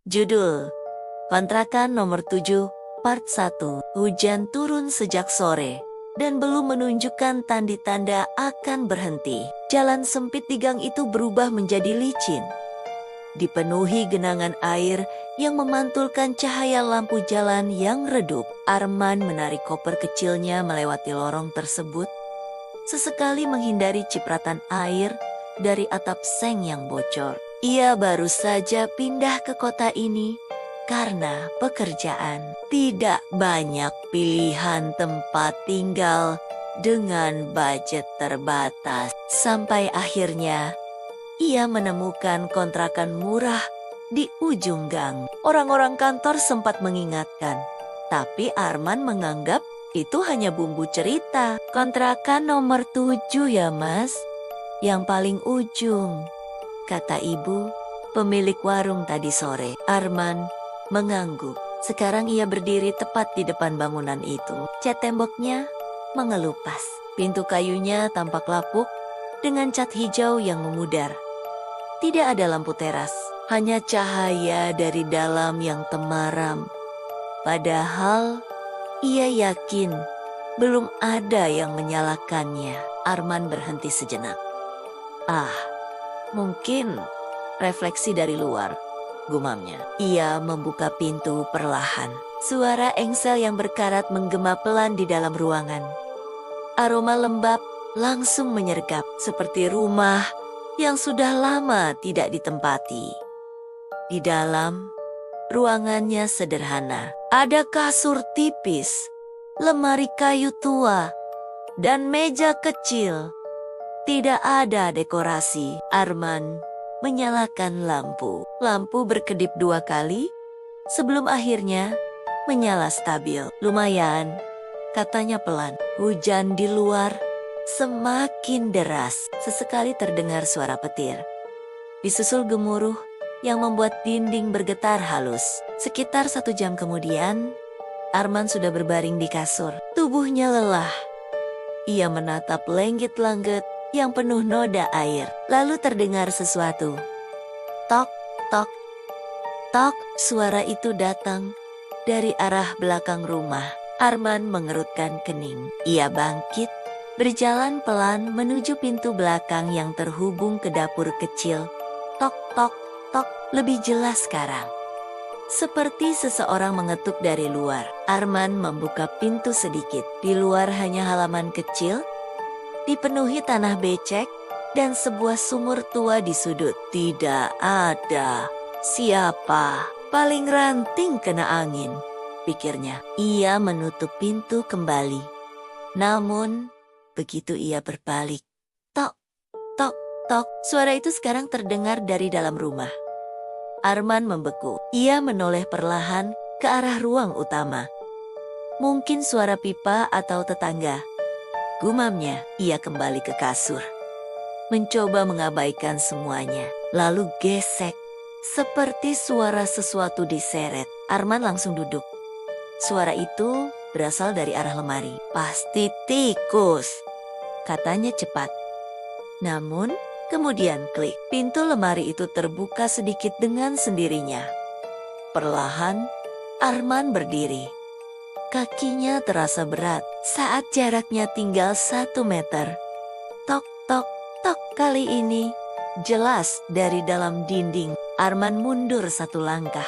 Judul Kontrakan nomor 7 Part 1. Hujan turun sejak sore dan belum menunjukkan tanda-tanda akan berhenti. Jalan sempit di gang itu berubah menjadi licin, dipenuhi genangan air yang memantulkan cahaya lampu jalan yang redup. Arman menarik koper kecilnya melewati lorong tersebut, sesekali menghindari cipratan air dari atap seng yang bocor. Ia baru saja pindah ke kota ini karena pekerjaan. Tidak banyak pilihan tempat tinggal dengan budget terbatas. Sampai akhirnya ia menemukan kontrakan murah di ujung gang. Orang-orang kantor sempat mengingatkan, tapi Arman menganggap itu hanya bumbu cerita. Kontrakan nomor 7 ya mas? Yang paling ujung, kata ibu pemilik warung tadi sore. Arman mengangguk. Sekarang ia berdiri tepat di depan bangunan itu. Cat temboknya mengelupas. Pintu kayunya tampak lapuk dengan cat hijau yang memudar. Tidak ada lampu teras, hanya cahaya dari dalam yang temaram. Padahal ia yakin belum ada yang menyalakannya. Arman berhenti sejenak. Mungkin refleksi dari luar, gumamnya. Ia membuka pintu perlahan. Suara engsel yang berkarat menggema pelan di dalam ruangan. Aroma lembab langsung menyergap seperti rumah yang sudah lama tidak ditempati. Di dalam, ruangannya sederhana. Ada kasur tipis, lemari kayu tua, dan meja kecil. Tidak ada dekorasi. Arman menyalakan lampu. Lampu berkedip 2 kali sebelum akhirnya menyala stabil. Lumayan, katanya pelan. Hujan di luar semakin deras. Sesekali terdengar suara petir, disusul gemuruh yang membuat dinding bergetar halus. Sekitar 1 jam kemudian, Arman sudah berbaring di kasur. Tubuhnya lelah. Ia menatap langit-langit yang penuh noda air. Lalu terdengar sesuatu. Tok, tok, tok. Suara itu datang dari arah belakang rumah. Arman mengerutkan kening. Ia bangkit, berjalan pelan menuju pintu belakang yang terhubung ke dapur kecil. Tok, tok, tok. Lebih jelas sekarang. Seperti seseorang mengetuk dari luar. Arman membuka pintu sedikit. Di luar hanya halaman kecil, dipenuhi tanah becek dan sebuah sumur tua di sudut. Tidak ada siapa. Paling ranting kena angin, pikirnya. Ia menutup pintu kembali. Namun, begitu ia berbalik, tok, tok, tok. Suara itu sekarang terdengar dari dalam rumah. Arman membeku. Ia menoleh perlahan ke arah ruang utama. Mungkin suara pipa atau tetangga, gumamnya. Ia kembali ke kasur, mencoba mengabaikan semuanya. Lalu gesek, seperti suara sesuatu diseret. Arman langsung duduk. Suara itu berasal dari arah lemari. Pasti tikus, katanya cepat. Namun, kemudian klik. Pintu lemari itu terbuka sedikit dengan sendirinya. Perlahan, Arman berdiri. Kakinya terasa berat saat jaraknya tinggal 1 meter. Tok, tok, tok. Kali ini jelas dari dalam dinding. Arman mundur 1 langkah.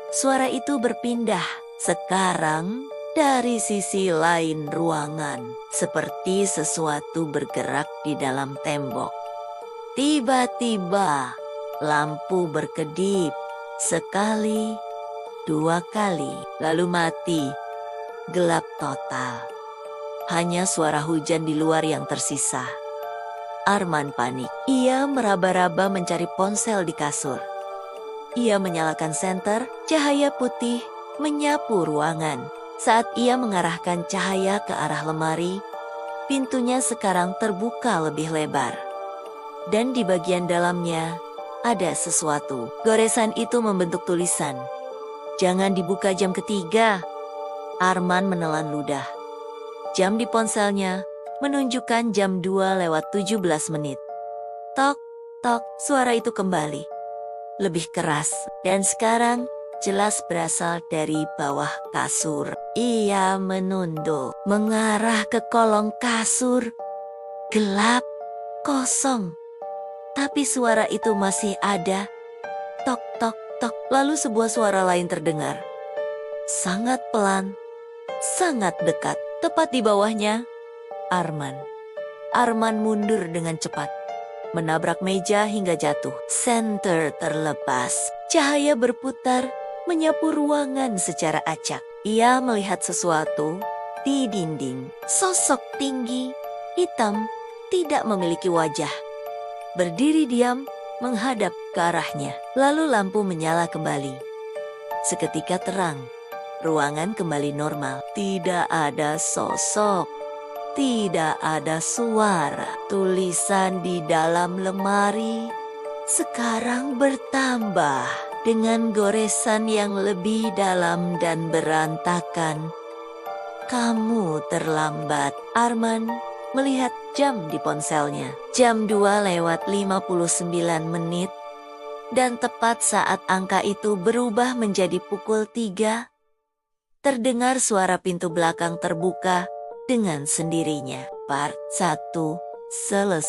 Suara itu berpindah. Sekarang dari sisi lain ruangan. Seperti sesuatu bergerak di dalam tembok. Tiba-tiba lampu berkedip. 1, 2 kali. Lalu mati. Gelap total. Hanya suara hujan di luar yang tersisa. Arman panik. Ia meraba-raba mencari ponsel di kasur. Ia menyalakan senter. Cahaya putih menyapu ruangan. Saat ia mengarahkan cahaya ke arah lemari, pintunya sekarang terbuka lebih lebar. Dan di bagian dalamnya ada sesuatu. Goresan itu membentuk tulisan. Jangan dibuka jam ketiga. Arman menelan ludah. Jam di ponselnya menunjukkan jam 2 lewat 17 menit. Tok, tok. Suara itu kembali. lebih keras, dan sekarang jelas berasal dari bawah kasur. Ia menunduk, mengarah ke kolong kasur. Gelap, kosong. Tapi suara itu masih ada. Tok, tok, tok. Lalu sebuah suara lain terdengar. Sangat pelan, sangat dekat. Tepat di bawahnya, Arman. Arman mundur dengan cepat, menabrak meja hingga jatuh. Senter terlepas. Cahaya berputar, menyapu ruangan secara acak. Ia melihat sesuatu di dinding. Sosok tinggi, hitam, tidak memiliki wajah. Berdiri diam, menghadap ke arahnya. Lalu lampu menyala kembali. Seketika terang, ruangan kembali normal. Tidak ada sosok, tidak ada suara. Tulisan di dalam lemari sekarang bertambah dengan goresan yang lebih dalam dan berantakan. Kamu terlambat. Arman melihat jam di ponselnya. Jam 2:59, dan tepat saat angka itu berubah menjadi pukul 3, terdengar suara pintu belakang terbuka dengan sendirinya. Part 1 selesai.